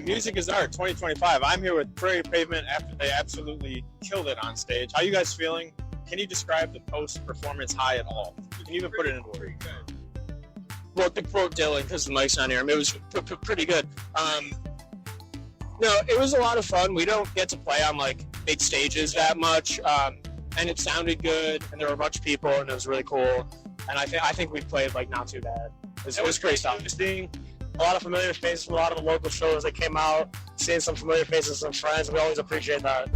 Music is Art 2025. I'm here with Prairie Pavement after they absolutely killed it on stage. How you guys feeling? Can you describe the post-performance high at all? You can even put it in words. Well, to quote Dylan, because the mic's not here, it was pretty good. No, it was a lot of fun. We don't get to play on like big stages that much, and it sounded good, and there were a bunch of people, and it was really cool. And I think we played like not too bad. It was great stuff. Just seeing a lot of familiar faces, a lot of the local shows that came out, seeing some familiar faces, some friends. We always appreciate that.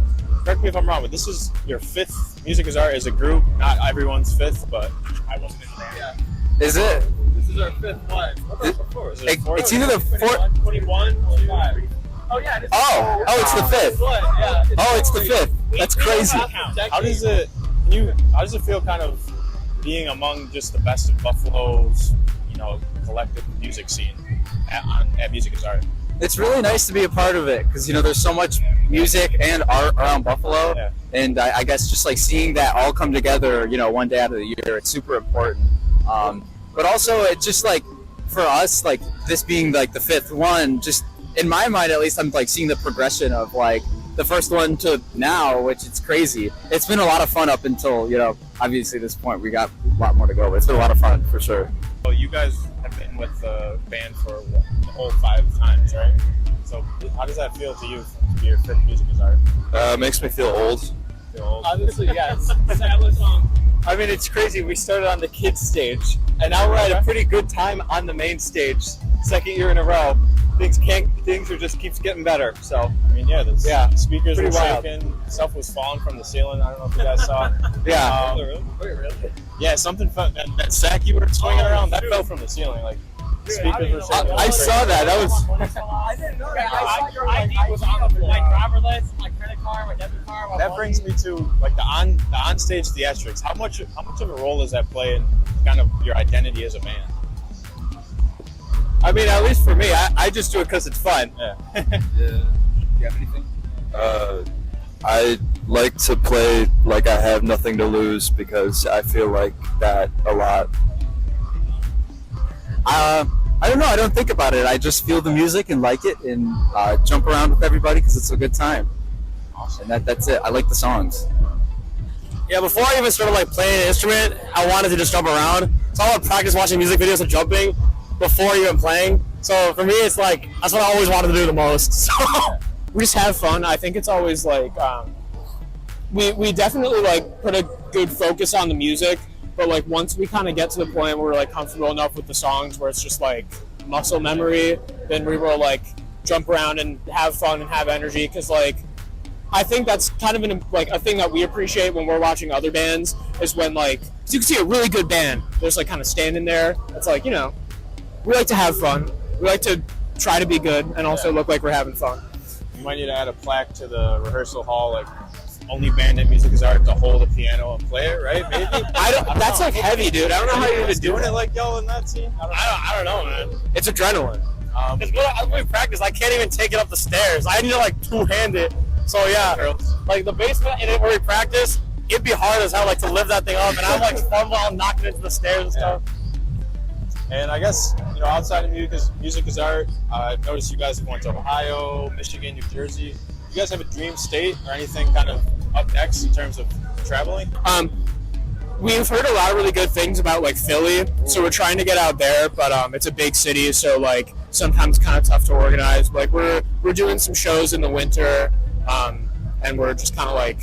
Correct me if I'm wrong, but this is your fifth Music is Art as a group. Not everyone's fifth, but I wasn't in there. Yeah. Is it? This is our fifth one. What about before? Is it It's either the fourth. 21, 25. Oh yeah. It's the fifth. Yeah. It's the fifth. That's crazy. How does it feel kind of being among just the best of Buffalo's, collective music scene at Music is Art? It's really nice to be a part of it because there's so much music and art around Buffalo, and I guess just like seeing that all come together, one day out of the year, it's super important. But also, it's just like for us, like this being like the fifth one, just in my mind at least, I'm like seeing the progression of like the first one to now, which it's crazy. It's been a lot of fun up until obviously this point. We got a lot more to go, but it's been a lot of fun for sure. Well, you guys have been with the band for the whole 5 times, right? So how does that feel to you to be your fifth Music is Art? Makes me feel old. Honestly, yes. I mean, it's crazy. We started on the kids stage, and now we're at a pretty good time on the main stage. Second year in a row. Things are just keeps getting better. So I mean, the speakers were pretty wild. shaking, stuff was falling from the ceiling. I don't know if you guys saw. Yeah. Really? Yeah, something fell. That sack you were swinging around, that fell from the ceiling. Like the speakers were shaking. I saw that. That was. I didn't know that. I saw your ID was on my driver's, my credit card, my debit card. That brings me to like the on-stage theatrics. How much of a role does that play in kind of your identity as a band? I mean, at least for me, I just do it because it's fun. Yeah. Do you have anything? I like to play like I have nothing to lose because I feel like that a lot. I don't know. I don't think about it. I just feel the music and like it and jump around with everybody because it's a good time. Awesome. And that's it. I like the songs. Yeah, before I even started like playing an instrument, I wanted to just jump around. So I would practice watching music videos of jumping before even playing. So for me, it's like that's what I always wanted to do the most. So we just have fun. I think it's always like we definitely like put a good focus on the music, but like once we kind of get to the point where we're like comfortable enough with the songs where it's just like muscle memory, then we will like jump around and have fun and have energy. Because like I think that's kind of a thing that we appreciate when we're watching other bands is when like you can see a really good band, there's like kind of standing there. It's like we like to have fun. We like to try to be good and also look like we're having fun. You might need to add a plaque to the rehearsal hall, like only band at Music is Art to hold a piano and play it, right? Maybe. That's like heavy, dude. I don't know how you're even doing it like y'all in that scene. I don't know, man. It's adrenaline. Because when we practice, I can't even take it up the stairs. I need to like two-hand it. So yeah, like the basement and where we practice, it'd be hard as hell like to lift that thing up, and I'm like fumbling, knocking into the stairs and stuff. And I guess, outside of Music is Art, I've noticed you guys have went to Ohio, Michigan, New Jersey. You guys have a dream state or anything kind of up next in terms of traveling? We've heard a lot of really good things about like Philly, so we're trying to get out there, but it's a big city, so like sometimes kind of tough to organize. Like we're doing some shows in the winter, and we're just kind of like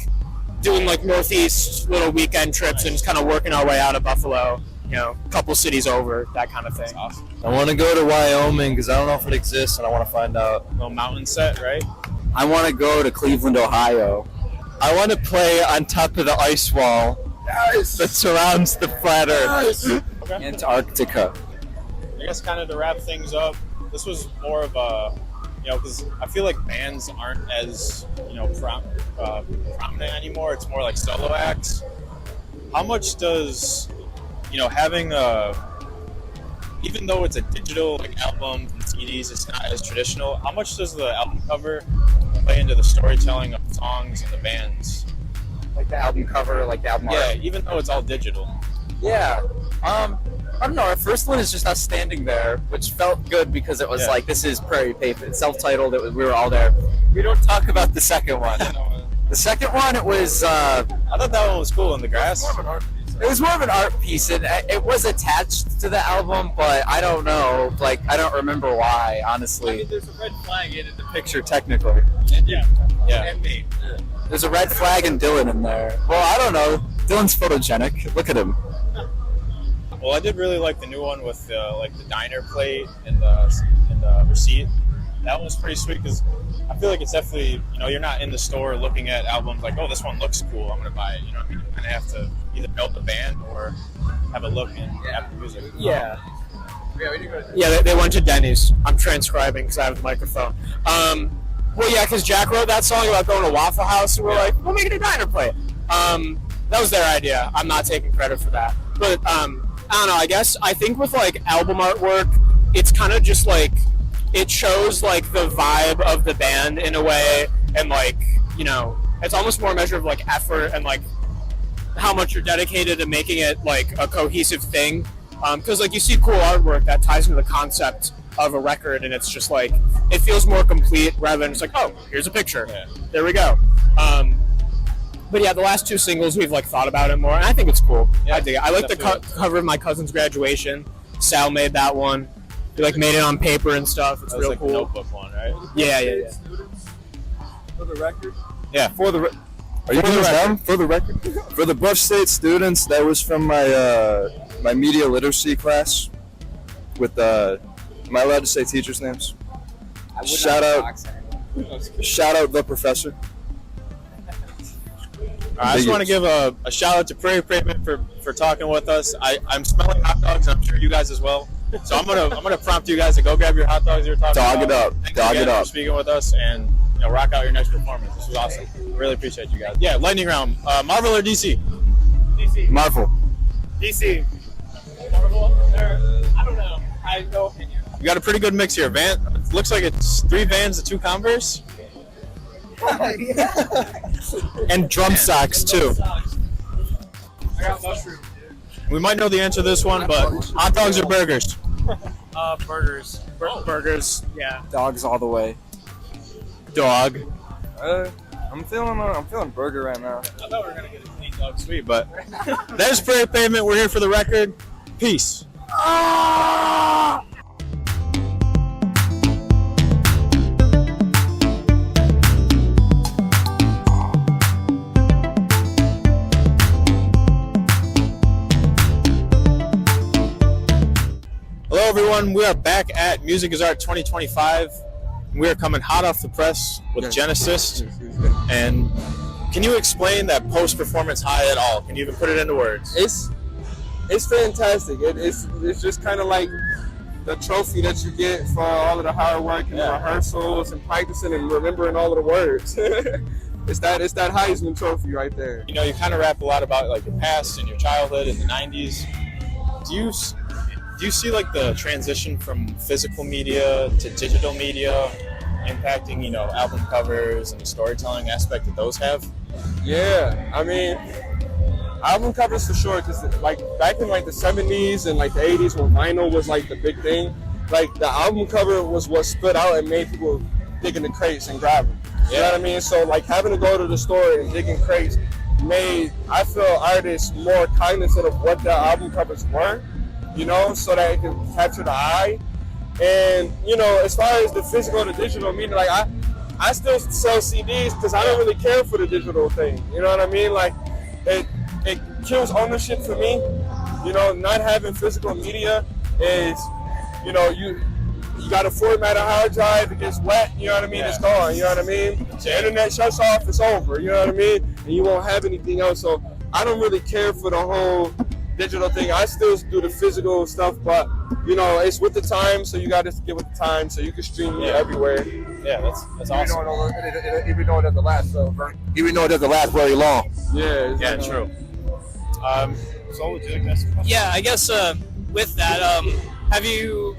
doing like Northeast little weekend trips and just kind of working our way out of Buffalo. A couple cities over, that kind of thing. Awesome. I want to go to Wyoming because I don't know if it exists and I want to find out. A little mountain set, right? I want to go to Cleveland, Ohio. I want to play on top of the ice wall that surrounds the flat Earth. Okay. Antarctica. I guess kind of to wrap things up, this was more of a, because I feel like bands aren't as, prominent anymore. It's more like solo acts. How much does having even though it's a digital album and CDs, it's not as traditional. How much does the album cover play into the storytelling of the songs and the bands? Like the album cover, like the album art? Yeah, even though it's all digital. Yeah. I don't know, our first one is just us standing there, which felt good because it was Yeah. like, this is Prairie Pavement, self-titled, we were all there. We don't talk about the second one. The second one, it was, I thought that one was cool in the grass. it was more of an art piece, and it was attached to the album, but I don't know, like, I don't remember why, honestly. There's a red flag in the picture, technically. Yeah. And me. There's a red flag and Dylan in there. Well, I don't know. Dylan's photogenic. Look at him. Well, I did really like the new one with like the diner plate and the receipt. That one was pretty sweet because I feel like it's definitely, you know, you're not in the store looking at albums like, oh, this one looks cool, I'm gonna buy it. You know what I mean? You kind of have to either know the band or have a look in Apple Music. Yeah. Yeah, they went to Denny's. I'm transcribing because I have the microphone. Well, yeah, because Jack wrote that song about going to Waffle House, and we're like, we'll make it a diner plate. That was their idea. I'm not taking credit for that. But, I don't know, I think with, like, album artwork, it's kind of just, like, it shows, like, the vibe of the band in a way, and, like, you know, it's almost more a measure of, like, effort and, like, how much you're dedicated to making it, like, a cohesive thing. Because, like, you see cool artwork that ties into the concept of a record, and it's just, like, it feels more complete rather than just like, oh, here's a picture. Yeah. There we go. But, yeah, the last two singles, we've, like, thought about it more, and I think it's cool. Yeah, I dig it. I like the cover of my cousin's graduation. Sal made that one. He, like, made it on paper and stuff. It's That was real like cool. the Notebook one, right? Yeah. For the record? Yeah. Are you doing that for the record? For the Buff State students, that was from my my media literacy class. With am I allowed to say teachers' names? Shout out the professor. I just want to give a shout out to Prairie Pavement for talking with us. I'm smelling hot dogs. I'm sure you guys as well. So I'm gonna prompt you guys to go grab your hot dogs you're talking Dog about. it up. Thanks Dog again it up. for speaking with us, and you know, rock out your next performance. This was awesome. Really appreciate you guys. Yeah, lightning round. Marvel or DC? DC. Marvel. DC. Marvel? I don't know. I have no opinion. We got a pretty good mix here. It looks like it's 3 Vans and 2 Converse. And drum sacks, too. I got mushrooms, dude. We might know the answer to this one, but hot dogs or burgers? Burgers. Burgers, yeah. Dogs all the way. Dog. I'm feeling burger right now. I thought we were gonna get a clean dog sweet, but there's Prairie Pavement. We're here for the record. Peace. Hello, everyone. We are back at Music is Art 2025. We are coming hot off the press with Genecist. And can you explain that post-performance high at all? Can you even put it into words? It's fantastic. It's just kind of like the trophy that you get for all of the hard work and the rehearsals and practicing and remembering all of the words. It's that Heisman Trophy right there. You know, you kind of rap a lot about like your past and your childhood in the 90s. Do you see like the transition from physical media to digital media impacting, you know, album covers and the storytelling aspect that those have? Yeah, I mean, album covers for sure, because like back in like the 70s and like the 80s when vinyl was like the big thing, like the album cover was what stood out and made people dig in the crates and grab them. You know what I mean? So like having to go to the store and dig in crates made, I feel, artists more cognizant of what their album covers were, you know, so that it can capture the eye. And, you know, as far as the physical to digital media, like I still sell CDs because I don't really care for the digital thing. You know what I mean? Like it kills ownership for me. You know, not having physical media is, you know, you got to format a hard drive, it gets wet, you know what I mean? It's gone, you know what I mean? The internet shuts off, it's over, you know what I mean? And you won't have anything else. So I don't really care for the whole digital thing. I still do the physical stuff, but you know, it's with the time, so you got to get with the time, so you can stream it everywhere. Yeah, that's awesome. Even though it doesn't last, very long. Yeah, Yeah, true. So would you like to ask a question? Yeah, I guess with that, have you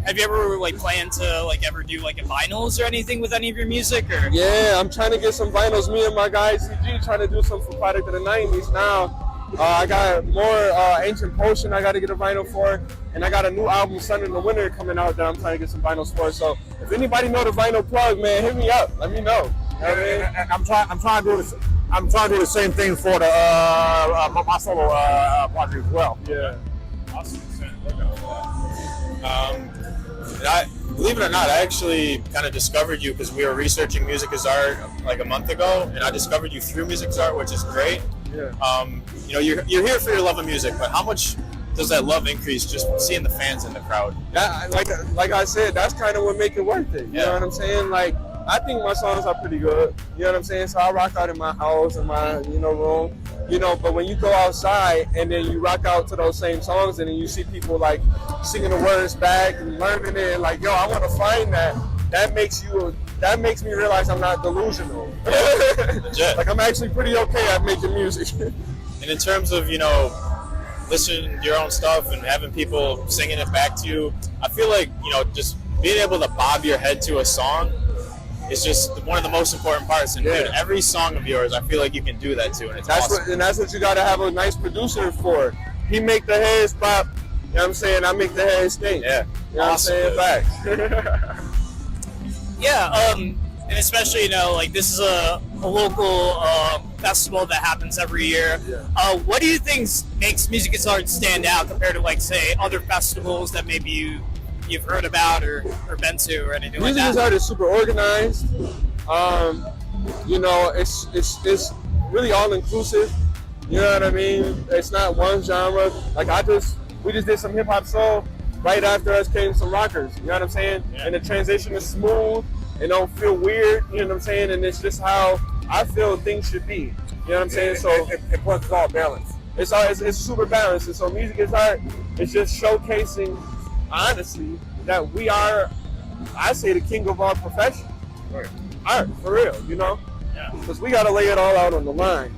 ever like planned to like ever do like a vinyls or anything with any of your music, or? Yeah, I'm trying to get some vinyls. Me and my guy CG trying to do some for Product of the 90s now. I got more Ancient Potion I got to get a vinyl for, and I got a new album, Sun in the Winter, coming out that I'm trying to get some vinyls for. So if anybody know the vinyl plug, man, hit me up. Let me know. You know what I mean? I'm trying to do this. I'm trying to do the same thing for the my solo project as well. Yeah. Awesome. Believe it or not, I actually kind of discovered you because we were researching Music is Art like a month ago, and I discovered you through Music is Art, which is great. Yeah. You know, you're here for your love of music, but how much does that love increase just seeing the fans in the crowd? Yeah, like I said, that's kind of what make it worth it. You know what I'm saying? Like, I think my songs are pretty good. You know what I'm saying? So I rock out in my house, in my room. You know, but when you go outside and then you rock out to those same songs and then you see people like singing the words back and learning it, like, yo, I want to find that. That makes me realize I'm not delusional. Like, I'm actually pretty okay at making music. And in terms of, you know, listening to your own stuff and having people singing it back to you, I feel like, you know, just being able to bob your head to a song is just one of the most important parts. And dude, every song of yours, I feel like you can do that too, and it's awesome. That's what you got to have a nice producer for. He make the heads pop. You know what I'm saying? I make the heads stink. Yeah. You know Awesome. what I'm saying? Facts. Yeah, and especially, you know, like this is a local festival that happens every year. Yeah. What do you think makes Music is Art stand out compared to, like, say, other festivals that maybe you've heard about or been to or anything like that? Music is Art is super organized. You know, it's really all inclusive. You know what I mean? It's not one genre. Like we just did some hip hop soul. Right after us came some rockers. You know what I'm saying? Yeah. And the transition is smooth. It don't feel weird. You know what I'm saying? And it's just how I feel things should be. You know what I'm saying? So Plus, it's all balanced. It's super balanced. And so Music is Art is just showcasing, honestly, that we are, I say, the king of our profession. Right. Art, for real, you know? Yeah. Because we got to lay it all out on the line.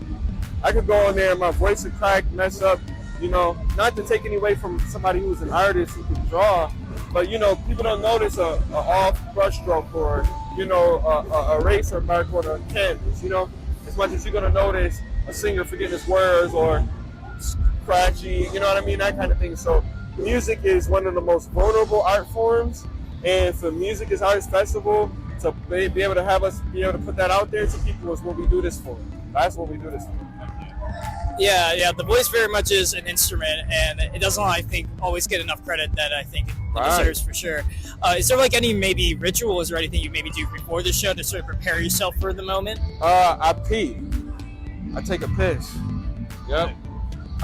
I could go in there and my voice would crack, mess up, you know, not to take any away from somebody who's an artist who can draw, but, you know, people don't notice a off brush stroke or, you know, a eraser mark on a canvas, you know, as much as you're going to notice a singer forgetting his words or scratchy, you know what I mean, that kind of thing. So music is one of the most vulnerable art forms, and for Music is Arts Festival to be able to have us be able to put that out there to people is what we do this for. That's what we do this for. Yeah, the voice very much is an instrument, and it doesn't, I think, always get enough credit that I think it deserves for sure. Is there like any maybe rituals or anything you maybe do before the show to sort of prepare yourself for the moment? I pee. I take a piss. Yep.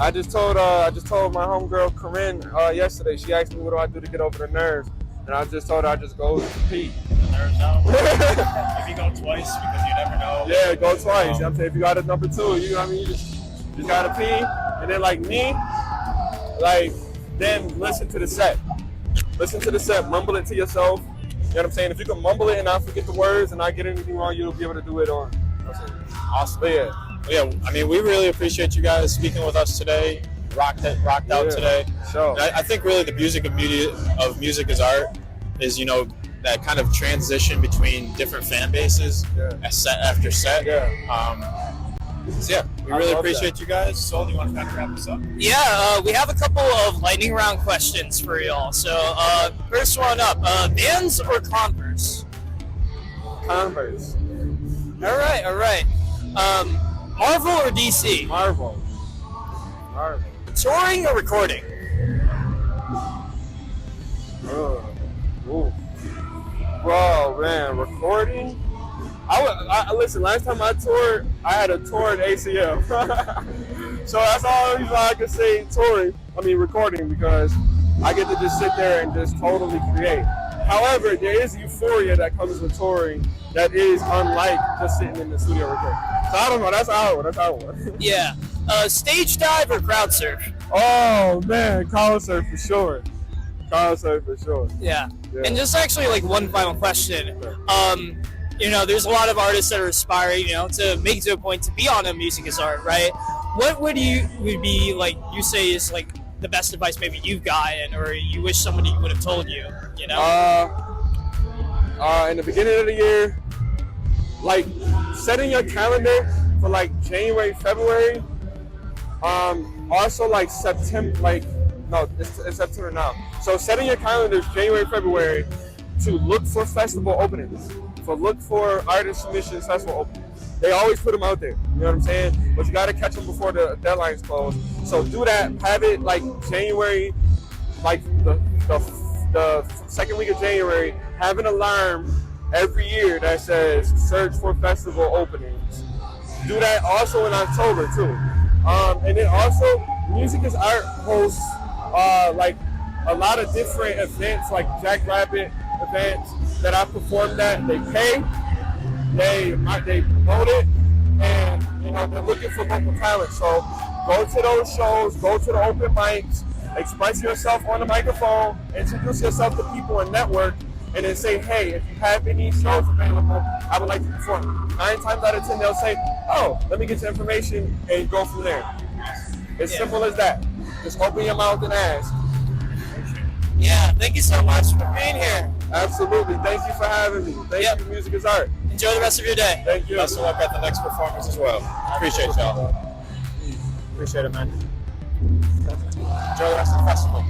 I just told my homegirl Corinne yesterday. She asked me what do I do to get over the nerves, and I just told her I just go pee. Nerves out. If you go twice, because you never know. Yeah, go twice. I'm saying if you got a number two, you know what I mean. You gotta pee, and then like me, like then listen to the set. Listen to the set. Mumble it to yourself. You know what I'm saying? If you can mumble it and not forget the words and not get anything wrong, you'll be able to do it on. Awesome. But yeah, I mean, we really appreciate you guys speaking with us today. Rocked out today. Sure. I think really the beauty of Music is Art is, you know, that kind of transition between different fan bases, set after set. So yeah, we really appreciate you guys. Sol, do you want to kind of wrap this up? Yeah, we have a couple of lightning round questions for y'all. So first one up, Vans or Converse? Converse. All right. Marvel or DC? Marvel. Touring or recording? Bro, man, recording? Listen, last time I toured, I had a torn ACL. So that's all reason I can say recording, because I get to just sit there and just totally create. However, there is euphoria that comes with touring that is unlike just sitting in the studio recording. So I don't know, that's our one. Yeah. Stage dive or crowd surf? Oh man, crowd surf for sure. Yeah. And just actually like one final question. You know, there's a lot of artists that are aspiring, you know, to make it to a point to be on a Music is Art, right? What would be like, you say is like the best advice maybe you've gotten or you wish somebody would have told you, you know? In the beginning of the year, like setting your calendar for like January, February, Also, like September, no, it's September now. So set in your calendars January, February to look for festival openings. So look for artist submissions, festival openings. They always put them out there. You know what I'm saying? But you got to catch them before the deadlines close. So do that. Have it like January, like the second week of January. Have an alarm every year that says search for festival openings. Do that also in October too. And then also, Music is Art hosts like a lot of different events, like Jackrabbit events that I performed at. They pay, they promote it, and they're looking for local talent. So go to those shows, go to the open mics, express yourself on the microphone, introduce yourself to people and network, and then say, hey, if you have any shows available, I would like to perform. 9 times out of 10, they'll say, oh, let me get your information, and go from there. It's simple as that. Just open your mouth and ask. Yeah, thank you so much for being here. Absolutely. Thank you for having me. Thank you. Music is Art. Enjoy the rest of your day. Thank you. Best of luck at the next performance as well. Appreciate y'all. Appreciate it, man. Enjoy the rest of the festival.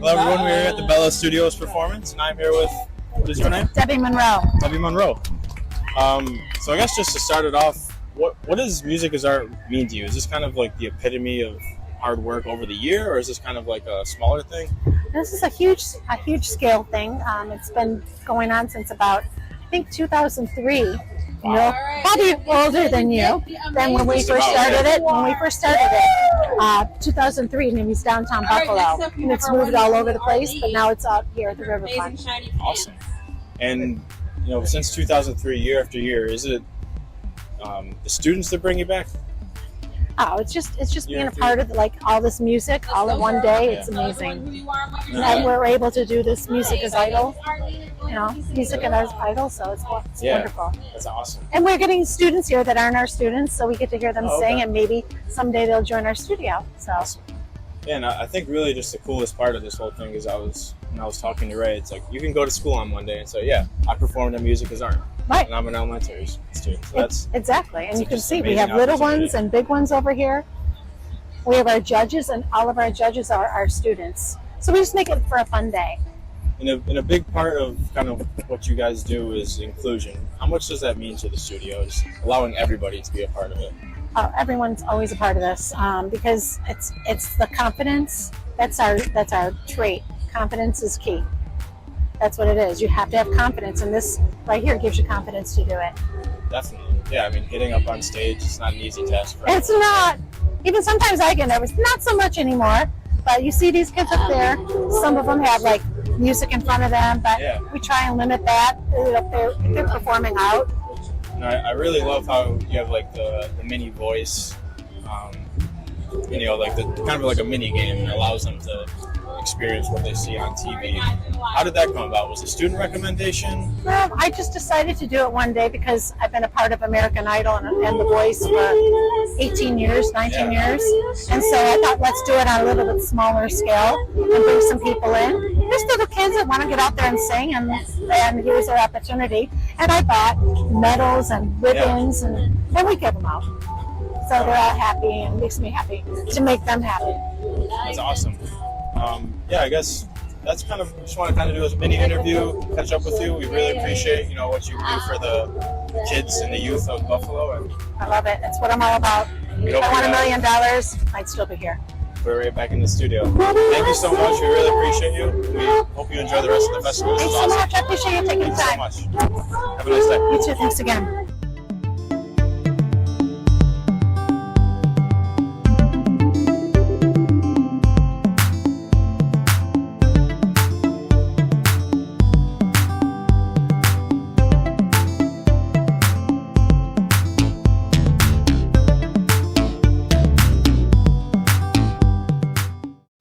Hello everyone, we're here at the Bello Studios performance, and I'm here with, what is your name? Debbie Monroe. Debbie Monroe. So I guess just to start it off, what does Music is Art mean to you? Is this kind of like the epitome of hard work over the year, or is this kind of like a smaller thing? This is a huge scale thing. It's been going on since about, I think, 2003. Wow. You know, probably older than you. Then when we first started it, 2003, and it was downtown Buffalo, and it's moved all over the place. But now it's out here at the riverfront. Awesome. And since 2003, year after year, is it the students that bring you back? Oh, it's just being a part of all this music all in one day. It's amazing. And we're able to do this Music as Idol. Music as Idol, so it's wonderful. That's awesome. And we're getting students here that aren't our students, so we get to hear them sing, and maybe someday they'll join our studio. So. Awesome. Yeah, and I think really just the coolest part of this whole thing is when I was talking to Ray, it's like you can go to school on Monday and say, yeah, I performed at Music as Art. Right. And I'm an elementary student. So exactly. And you can see we have little ones and big ones over here. We have our judges, and all of our judges are our students. So we just make it for a fun day. And a big part of kind of what you guys do is inclusion. How much does that mean to the studio, just allowing everybody to be a part of it? Everyone's always a part of this because it's the confidence. That's our trait. Confidence is key. That's what it is. You have to have confidence, and this right here gives you confidence to do it. Definitely. Yeah, I mean, getting up on stage, it's not an easy task for It's not. Even sometimes I get nervous. Not so much anymore. But you see these kids up there. Some of them have like music in front of them, but we try and limit that if they're performing out. And I really love how you have like the mini voice, like the kind of like a mini game that allows them to experience what they see on TV. How did that come about? Was it a student recommendation? Well, I just decided to do it one day because I've been a part of American Idol and The Voice for 18 years, 19 years. And so I thought, let's do it on a little bit smaller scale and bring some people in. There's little kids that want to get out there and sing, and here's their opportunity. And I bought medals and ribbons, and then we give them out. So they're all happy, and it makes me happy to make them happy. That's awesome. I guess that's kind of, just want to kind of do a mini interview, catch up with you. We really appreciate, what you do for the kids and the youth of Buffalo. And I love it. That's what I'm all about. If I won $1 million, I'd still be here. We're right back in the studio. Thank you so much. We really appreciate you. We hope you enjoy the rest of the festival. Thanks so much. I appreciate you taking the time. Thank you so much. Have a nice day. You too. Thanks again.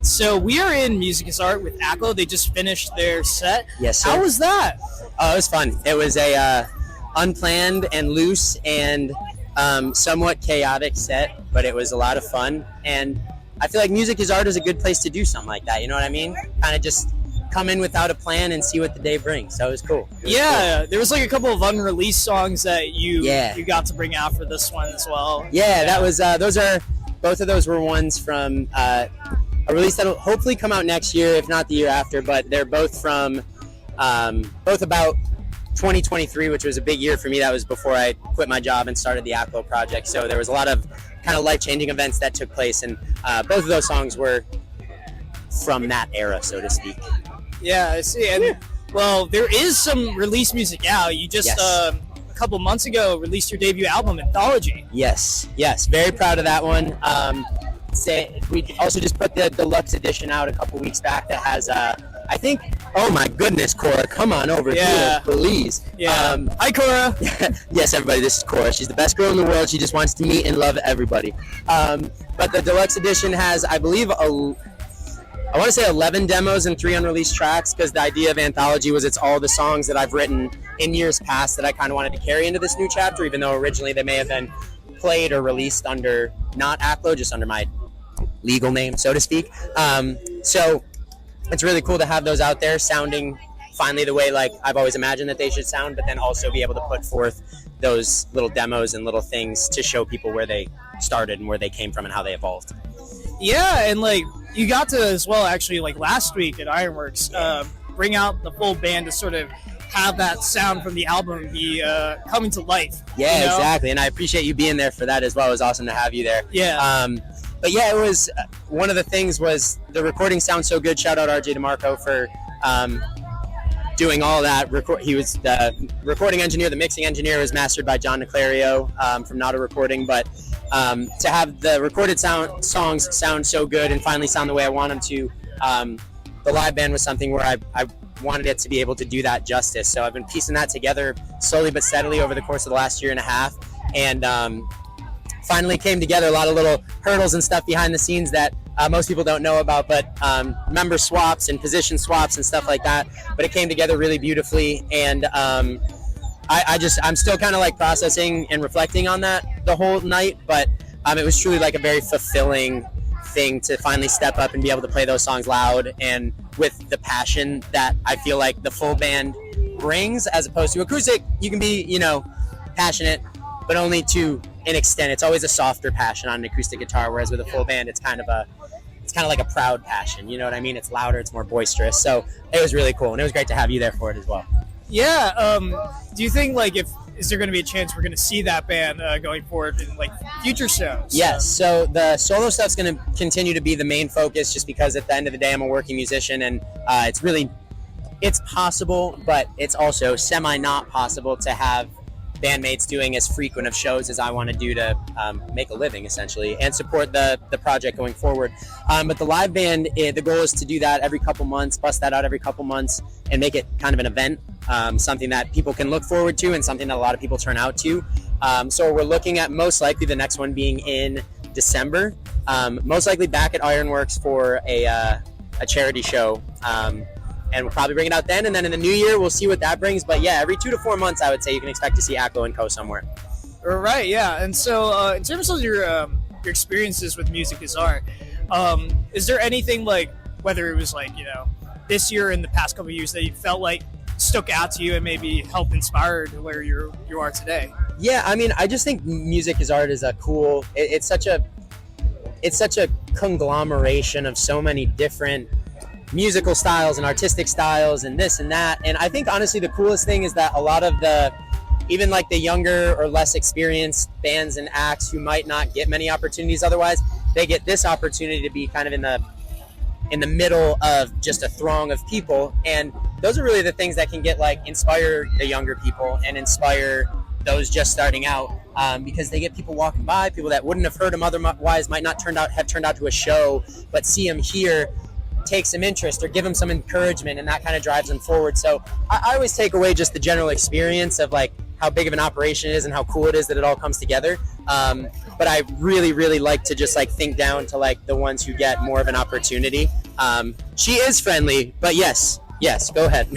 So we are in Music is Art with akloh. They just finished their set. Yes, sir. How was that? Oh, it was fun. It was a unplanned and loose and somewhat chaotic set, but it was a lot of fun. And I feel like Music is Art is a good place to do something like that. You know what I mean? Kind of just come in without a plan and see what the day brings. So it was cool. There was like a couple of unreleased songs that you got to bring out for this one as well. Yeah, that was both of those were ones from a release that'll hopefully come out next year, if not the year after. But they're both from both about 2023, which was a big year for me. That was before I quit my job and started the akloh project. So there was a lot of kind of life-changing events that took place, and both of those songs were from that era, so to speak. Yeah, I see. And well, there is some released music out. You just a couple months ago released your debut album, Anthology. Yes, very proud of that one. We also just put the deluxe edition out a couple weeks back that has I think, oh my goodness, Cora, come on over here, please. Hi, Cora. Yes, everybody, this is Cora. She's the best girl in the world. She just wants to meet and love everybody. But the deluxe edition has, I believe, I want to say 11 demos and 3 unreleased tracks, because the idea of Anthology was it's all the songs that I've written in years past that I kind of wanted to carry into this new chapter, even though originally they may have been played or released under not akloh, just under my legal name, so to speak. So it's really cool to have those out there sounding finally the way like I've always imagined that they should sound, but then also be able to put forth those little demos and little things to show people where they started and where they came from and how they evolved. Yeah, and like you got to as well actually like last week at Ironworks bring out the full band to sort of have that sound from the album be coming to life. Yeah, exactly, and I appreciate you being there for that as well. It was awesome to have you there. Yeah. But yeah, it was one of the things was the recording sounds so good. Shout out RJ DeMarco for doing all that. He was the recording engineer. The mixing engineer was mastered by John Niclario from Nada Recording. But to have the recorded songs sound so good and finally sound the way I want them to, the live band was something where I wanted it to be able to do that justice. So I've been piecing that together slowly but steadily over the course of the last year and a half. And finally came together. A lot of little hurdles and stuff behind the scenes that most people don't know about, but member swaps and position swaps and stuff like that. But it came together really beautifully, and I'm still kind of like processing and reflecting on that the whole night. But it was truly like a very fulfilling thing to finally step up and be able to play those songs loud and with the passion that I feel like the full band brings, as opposed to acoustic. You can be, passionate, but only to an extent. It's always a softer passion on an acoustic guitar, whereas with a full band, it's kind of like a proud passion. You know what I mean? It's louder, it's more boisterous. So it was really cool, and it was great to have you there for it as well. Yeah. Do you think is there going to be a chance we're going to see that band going forward in like future shows? Yes. So the solo stuff's going to continue to be the main focus, just because at the end of the day, I'm a working musician, and it's possible, but it's also semi not possible to have bandmates doing as frequent of shows as I want to do to make a living, essentially, and support the project going forward. But the live band, the goal is to do that every couple months, bust that out every couple months, and make it kind of an event, something that people can look forward to and something that a lot of people turn out to. So we're looking at most likely the next one being in December, most likely back at Ironworks for a charity show. And we'll probably bring it out then, and then in the new year we'll see what that brings. But yeah, every 2 to 4 months I would say you can expect to see akloh and co somewhere. Right, yeah. And so in terms of your experiences with Music is Art, is there anything like, whether it was like, this year and the past couple of years, that you felt like stuck out to you and maybe helped inspire to where you are today? Yeah, I mean, I just think Music is Art is a cool, it's such a conglomeration of so many different musical styles and artistic styles and this and that. And I think honestly the coolest thing is that a lot of even like the younger or less experienced bands and acts who might not get many opportunities otherwise, they get this opportunity to be kind of in the middle of just a throng of people. And those are really the things that can inspire the younger people and inspire those just starting out, because they get people walking by, people that wouldn't have heard them otherwise, might not have turned out to a show, but see them here, take some interest or give them some encouragement, and that kind of drives them forward. So I always take away just the general experience of like how big of an operation it is and how cool it is that it all comes together. But I really, really like to just think down to the ones who get more of an opportunity. She is friendly, but yes, go ahead.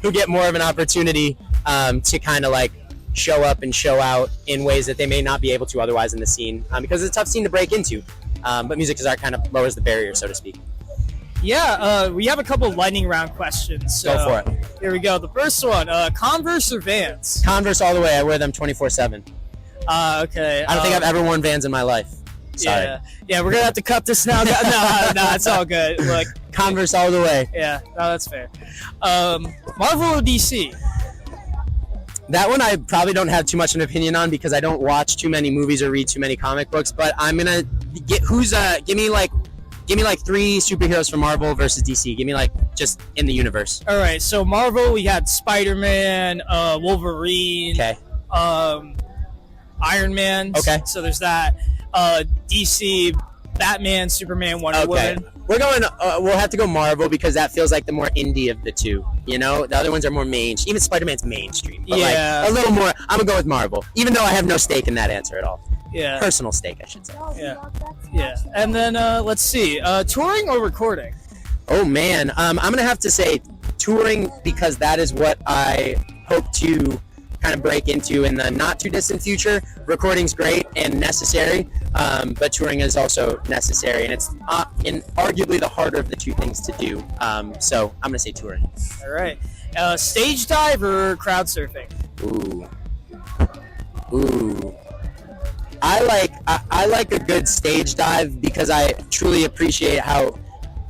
Who get more of an opportunity to kind of like show up and show out in ways that they may not be able to otherwise in the scene, because it's a tough scene to break into. But Music is Art kind of lowers the barrier, so to speak. Yeah, we have a couple of lightning round questions. So Go for it. Here we go. The first one, Converse or Vans? Converse all the way. I wear them 24/7. Okay. I don't think I've ever worn Vans in my life. Sorry. Yeah, we're gonna have to cut this now. No, it's all good. Look, Converse all the way. yeah, no, that's fair. Marvel or DC? That one I probably don't have too much an opinion on because I don't watch too many movies or read too many comic books. But I'm gonna get give me like 3 superheroes from Marvel versus DC. Give me like just in the universe. All right, so Marvel, we had Spider-Man, Wolverine, Okay. Iron Man. Okay. So there's that. DC, Batman, Superman, Wonder Okay. Woman. We're going. We'll have to go Marvel because that feels like the more indie of the two. You know, the other ones are more mainstream. Even Spider-Man's mainstream. But Yeah. like a little more. I'm gonna go with Marvel, even though I have no stake in that answer at all. Yeah. Personal stake, I should say. Yeah. And then let's see, touring or recording? Oh man, I'm gonna have to say touring because that is what I hope to kind of break into in the not too distant future. Recording's great and necessary, but touring is also necessary, and it's arguably the harder of the two things to do. So I'm gonna say touring. All right. Stage dive or crowd surfing? Ooh. I like a good stage dive because I truly appreciate how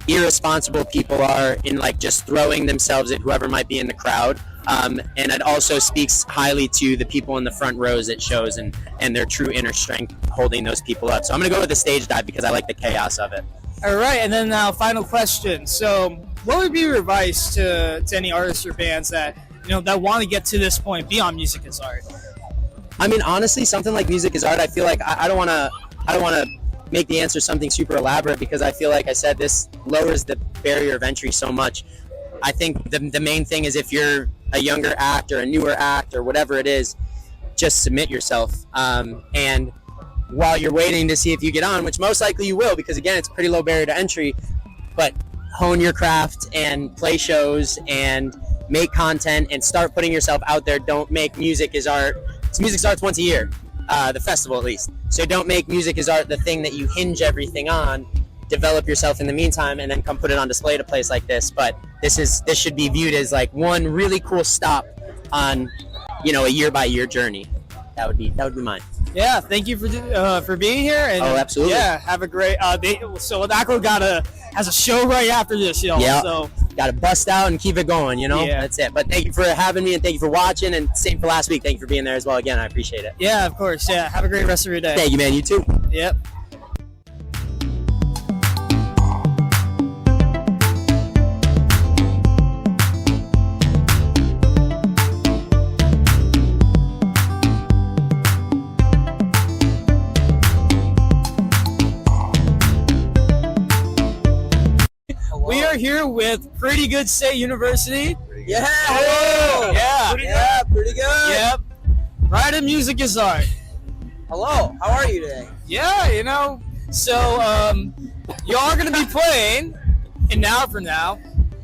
irresponsible people are in like just throwing themselves at whoever might be in the crowd. And it also speaks highly to the people in the front rows at shows and their true inner strength holding those people up. So I'm going to go with the stage dive because I like the chaos of it. All right, and then now final question. So what would be your advice to any artists or bands that that want to get to this point beyond Music is Art? I mean, honestly, something like Music is Art, I feel like I don't want to make the answer something super elaborate because I feel like I said this lowers the barrier of entry so much. I think the main thing is if you're a younger act or a newer act or whatever it is, just submit yourself. And while you're waiting to see if you get on, which most likely you will because, again, it's a pretty low barrier to entry, but hone your craft and play shows and make content and start putting yourself out there. Don't make Music is Art. Music starts once a year, the festival at least. So don't make Music is Art the thing that you hinge everything on. Develop yourself in the meantime and then come put it on display at a place like this. But this should be viewed as like one really cool stop on a year by year journey. That would be mine. Yeah, thank you for being here. And oh, absolutely. Yeah, have a great. So akloh has a show right after this, Yeah. So got to bust out and keep it going. Yeah. That's it. But thank you for having me and thank you for watching. And same for last week. Thank you for being there as well. Again, I appreciate it. Yeah, of course. Yeah, have a great rest of your day. Thank you, man. You too. Yep. We are here with Pretty Good State University. Yeah. Hello. Yeah. Pretty good. Yep. Right in Music is Art. Hello. How are you today? Yeah, so you are gonna be playing an hour from now.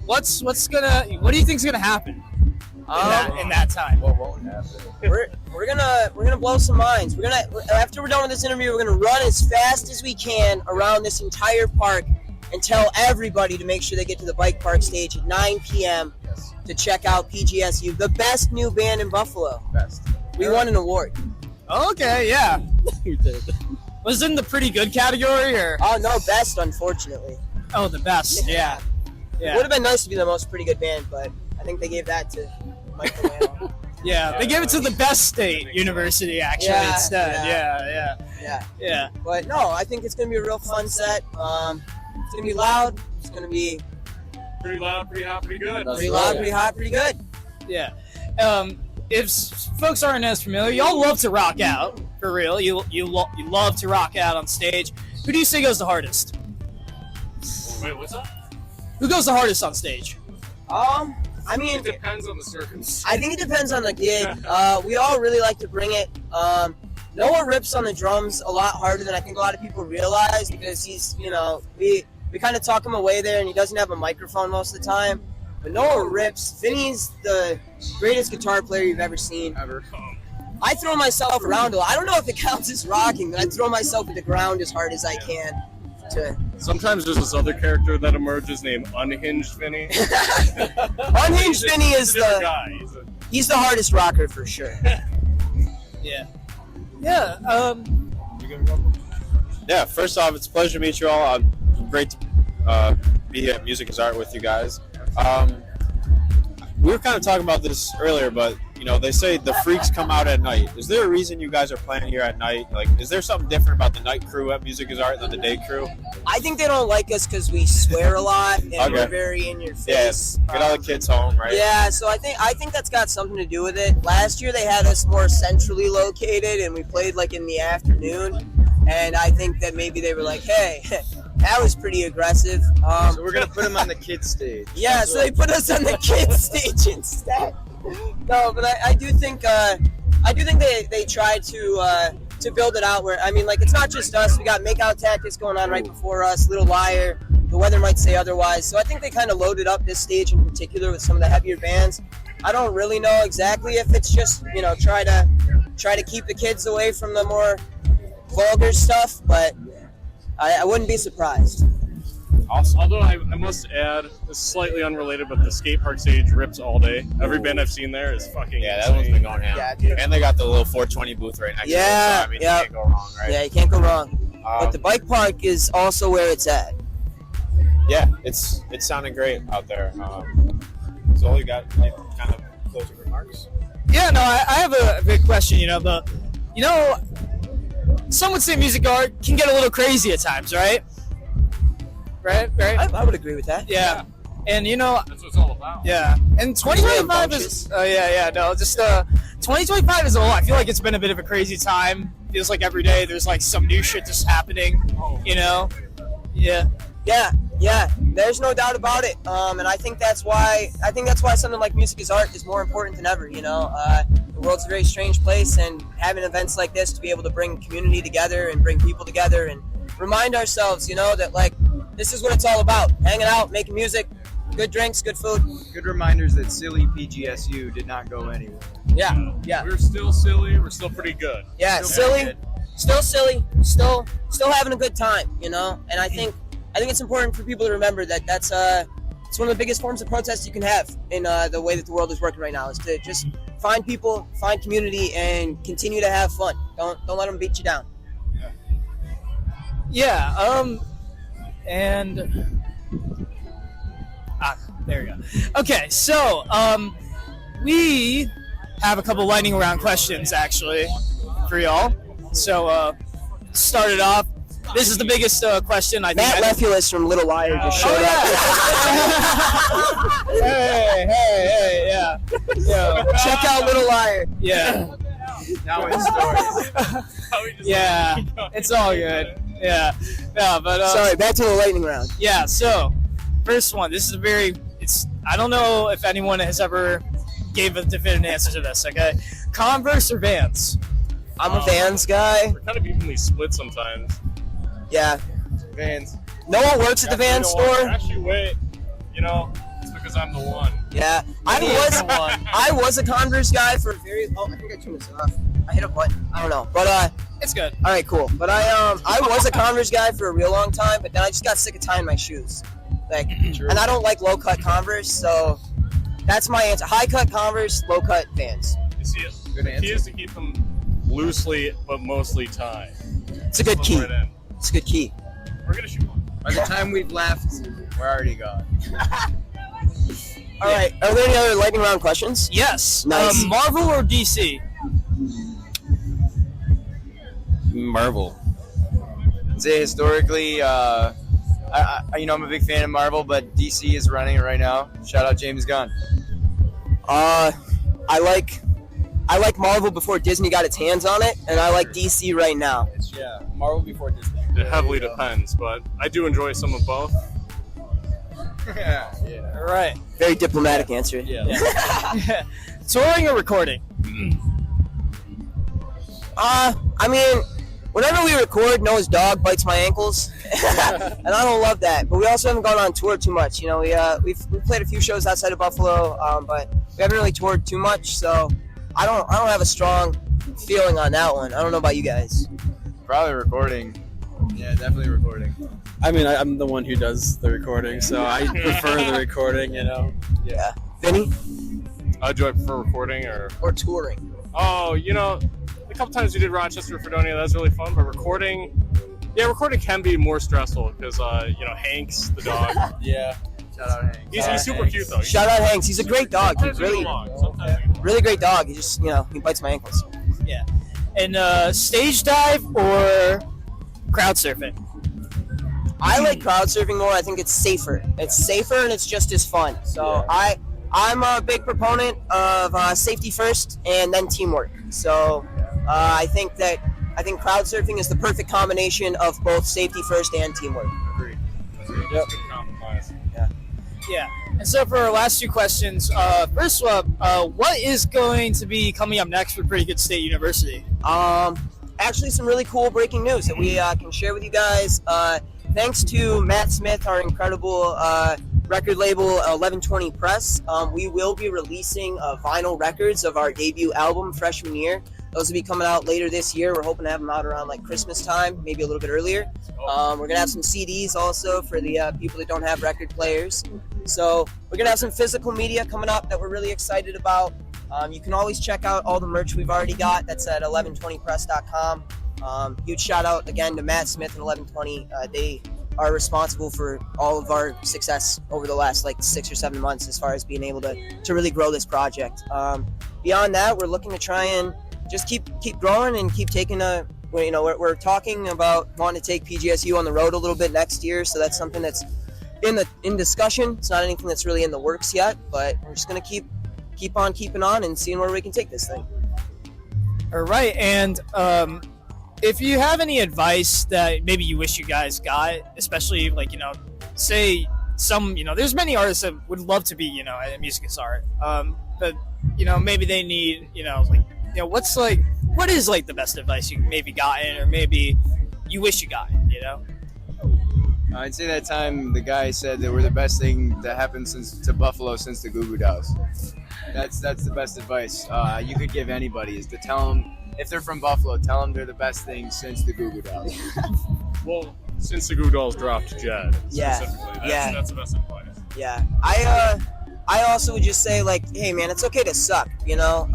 What do you think's gonna happen in that time? What won't happen? We're gonna blow some minds. After we're done with this interview, we're gonna run as fast as we can around this entire park and tell everybody to make sure they get to the bike park stage at 9 p.m. to check out PGSU, the best new band in Buffalo. We won an award. Okay, yeah. Was it in the pretty good category or? Oh no, best unfortunately. Oh, the best. Yeah. It would have been nice to be the most pretty good band, but I think they gave that to Michael Mann. Yeah, they gave it to the best state university actually instead. Yeah. But no, I think it's gonna be a real fun set. It's gonna be loud. It's gonna be pretty loud, pretty hot, pretty good. Pretty loud, pretty hot, pretty good. Yeah. If folks aren't as familiar, y'all love to rock out for real. You love to rock out on stage. Who do you say goes the hardest? Wait, what's up? Who goes the hardest on stage? I mean, it depends on the circumstance. I think it depends on the gig. We all really like to bring it. Noah rips on the drums a lot harder than I think a lot of people realize because he's, we kind of talk him away there and he doesn't have a microphone most of the time. But Noah rips. Vinny's the greatest guitar player you've ever seen. Ever. I throw myself around a lot. I don't know if it counts as rocking, but I throw myself to the ground as hard as I can. Sometimes there's this other character that emerges named Unhinged Vinny. Unhinged Vinny is the guy. He's the hardest rocker for sure. Yeah. Yeah. Yeah, first off, it's a pleasure to meet you all. Great to be at Music is Art with you guys. We were kind of talking about this earlier, but you know, they say the freaks come out at night. Is there a reason you guys are playing here at night? Like, is there something different about the night crew at Music is Art than the day crew? I think they don't like us because we swear a lot and we're very in your face. Yeah, get all the kids home, right? Yeah, so I think that's got something to do with it. Last year they had us more centrally located and we played like in the afternoon. And I think that maybe they were like, hey, that was pretty aggressive. So we're going to put them on the kids stage. Yeah, so they put us on the kids stage instead. No, but I do think they tried to build it out where, I mean, like, it's not just us. We got Makeout Tactics going on right before us, Little Liar. The weather might say otherwise. So I think they kind of loaded up this stage in particular with some of the heavier bands. I don't really know exactly if it's just, you know, try to keep the kids away from the more vulgar stuff, but I wouldn't be surprised. Awesome. Although I must add, this is slightly unrelated, but the skate park stage rips all day. Every band I've seen there is fucking that one's been going ham. Yeah, dude. And they got the little 420 booth right next to it. So, I mean, you can't go wrong, right? Yeah, you can't go wrong. But the bike park is also where it's at. Yeah, it's sounding great out there. So you got any kind of closing remarks? Yeah, no, I have a big question, some would say music art can get a little crazy at times, right? Right? I would agree with that. Yeah. And, that's what it's all about. Yeah. And 2025 is... 2025 is I feel like it's been a bit of a crazy time. Feels like every day there's, like, some new shit just happening, Yeah. Yeah, there's no doubt about it. And I think that's why something like Music is Art is more important than ever, The world's a very strange place, and having events like this to be able to bring community together and bring people together and remind ourselves, that, like, this is what it's all about. Hanging out, making music, good drinks, good food. Good reminders that silly PGSU did not go anywhere. Yeah. We're still silly. We're still pretty good. Yeah, still silly, still having a good time, And I think it's important for people to remember that that's it's one of the biggest forms of protest you can have in the way that the world is working right now, is to just find people, find community, and continue to have fun. Don't let them beat you down. Yeah, and there we go. Okay, so we have a couple lightning round questions actually for y'all. So start it off. This is the biggest question I think. Matt Lefulus from Little Liar just showed up. Hey, yeah. Check out Little Liar. Yeah. Now it's stories. Yeah, it's all good. Yeah, but sorry. Back to the lightning round. Yeah. So, first one. This is I don't know if anyone has ever gave a definitive answer to this. Okay, Converse or Vans? I'm a Vans guy. We're kind of evenly split sometimes. Yeah. Vans. Noah works at the Vans store. Actually, wait. It's because I'm the one. Yeah, I was a Converse guy for a very. Oh, I think I turned this off. I hit a button. I don't know, but it's good. All right, cool. But I was a Converse guy for a real long time, but then I just got sick of tying my shoes, and I don't like low cut Converse, so that's my answer. High cut Converse, low cut Vans. You see it. The key is to keep them loosely but mostly tied. It's a good key. It's a good key. We're gonna shoot one. By the time we've left, we're already gone. All right. Are there any other lightning round questions? Yes. Nice. Marvel or DC? Marvel. I'd say historically, I'm a big fan of Marvel, but DC is running it right now. Shout out James Gunn. I like Marvel before Disney got its hands on it, and I like DC right now. Yeah, Marvel before Disney. It heavily depends, but I do enjoy some of both. Yeah. All right. Very diplomatic answer. Yeah. Touring or recording? I mean, whenever we record, Noah's dog bites my ankles, and I don't love that. But we also haven't gone on tour too much. You know, we've played a few shows outside of Buffalo, but we haven't really toured too much. So I don't have a strong feeling on that one. I don't know about you guys. Probably recording. Yeah, definitely recording. I mean, I'm the one who does the recording, so I prefer the recording, you know. Yeah. Vinny? Do I prefer recording or touring? Oh, you know, a couple times we did Rochester, Fredonia. That was really fun. But recording can be more stressful because you know, Hanks, the dog. Yeah. Shout out Hanks. He's super cute though. Shout out Hanks. He's a great dog. He's really great dog. He just, you know, he bites my ankles. Yeah. And stage dive or crowd surfing? I like crowd surfing more. I think it's safer. It's safer and it's just as fun. So I'm a big proponent of safety first and then teamwork. So I think crowd surfing is the perfect combination of both safety first and teamwork. Agreed. Yep. Yeah. And so for our last two questions, first up, what is going to be coming up next for Pretty Good State University? Actually, some really cool breaking news that we can share with you guys. Thanks to Matt Smith, our incredible record label 1120 Press, we will be releasing vinyl records of our debut album, Freshman Year. Those will be coming out later this year. We're hoping to have them out around like Christmas time, maybe a little bit earlier. We're going to have some CDs also for the people that don't have record players. So we're going to have some physical media coming up that we're really excited about. You can always check out all the merch we've already got. That's at 1120press.com. Huge shout out again to Matt Smith and 1120. They are responsible for all of our success over the last like 6 or 7 months as far as being able to really grow this project. Beyond that, we're looking to try and just keep growing and keep taking we're talking about wanting to take PGSU on the road a little bit next year. So that's something that's in discussion. It's not anything that's really in the works yet, but we're just going to keep on keeping on and seeing where we can take this thing. All right. And if you have any advice that maybe you wish you guys got, especially like, you know, say some, you know, there's many artists that would love to be, you know, at Music is Art. But, you know, maybe they need, you know, like, you know, what is like the best advice you maybe gotten or maybe you wish you got, you know? I'd say that time the guy said that we're the best thing that happened to Buffalo since the Goo Goo Dolls. That's the best advice you could give anybody, is to tell them, if they're from Buffalo, tell them they're the best thing since the Goo Goo Dolls. Well, since the Goo Dolls dropped Jed, specifically, that's the best advice. Yeah, I also would just say, like, hey man, it's okay to suck, you know.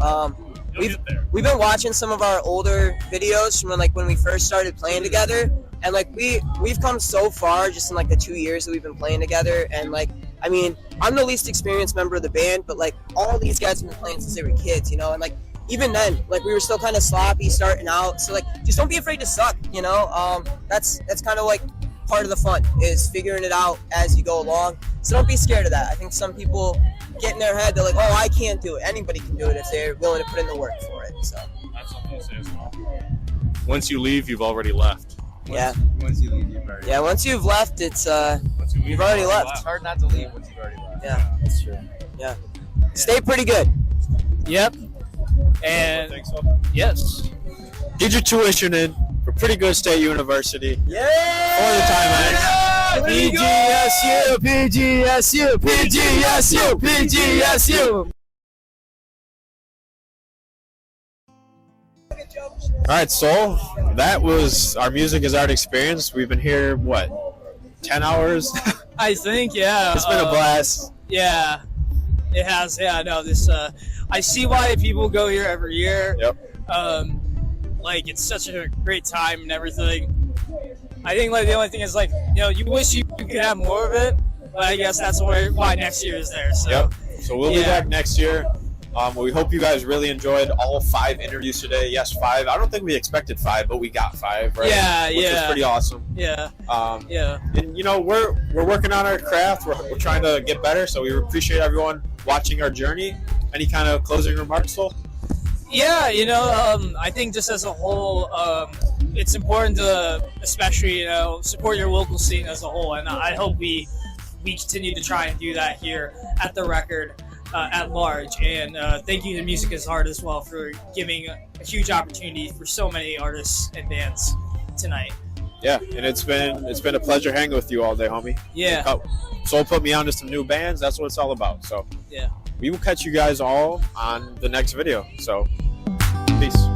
We've been watching some of our older videos from when we first started playing together, and like we've come so far just in like the 2 years that we've been playing together. And like, I mean, I'm the least experienced member of the band, but like all these guys have been playing since they were kids, you know. And like even then, like we were still kind of sloppy starting out. So like, just don't be afraid to suck, you know. That's kind of like part of the fun, is figuring it out as you go along. So don't be scared of that. I think some people get in their head, they're like, oh, I can't do it. Anybody can do it if they're willing to put in the work for it. So that's something to say as well. Once you leave, you've already left. Once you leave, you've already left. Yeah, once you've left, it's you've already left. It's hard not to leave once you've already left. Yeah, that's true. Yeah. Stay pretty good. Yep. And think so? Yes. Get your tuition in for Pretty Good State University. Yeah! For the time, PGSU, PGSU, PGSU, PGSU. All right, so that was our Music is Art experience. We've been here, 10 hours? I think, yeah. It's been a blast. Yeah, it has. Yeah, no, this. I see why people go here every year. Yep. Like, it's such a great time and everything. I think like the only thing is like, you know, you wish you could have more of it, but I guess that's why next year is there. So. Yep. So we'll be back next year. We hope you guys really enjoyed all 5 interviews today. Yes, 5. I don't think we expected 5, but we got 5, right? Yeah, Which is pretty awesome. Yeah. Yeah. And you know, we're working on our craft. We're trying to get better. So we appreciate everyone watching our journey. Any kind of closing remarks, Phil? Yeah, you know, I think just as a whole, it's important to, especially, you know, support your local scene as a whole, and I hope we continue to try and do that here at the record at large. And thank you to Music is Art as well for giving a huge opportunity for so many artists and bands. tonight. Yeah, and it's been a pleasure hanging with you all day, homie. Yeah. Soul put me on to some new bands. That's what it's all about. So yeah, we will catch you guys all on the next video. So peace.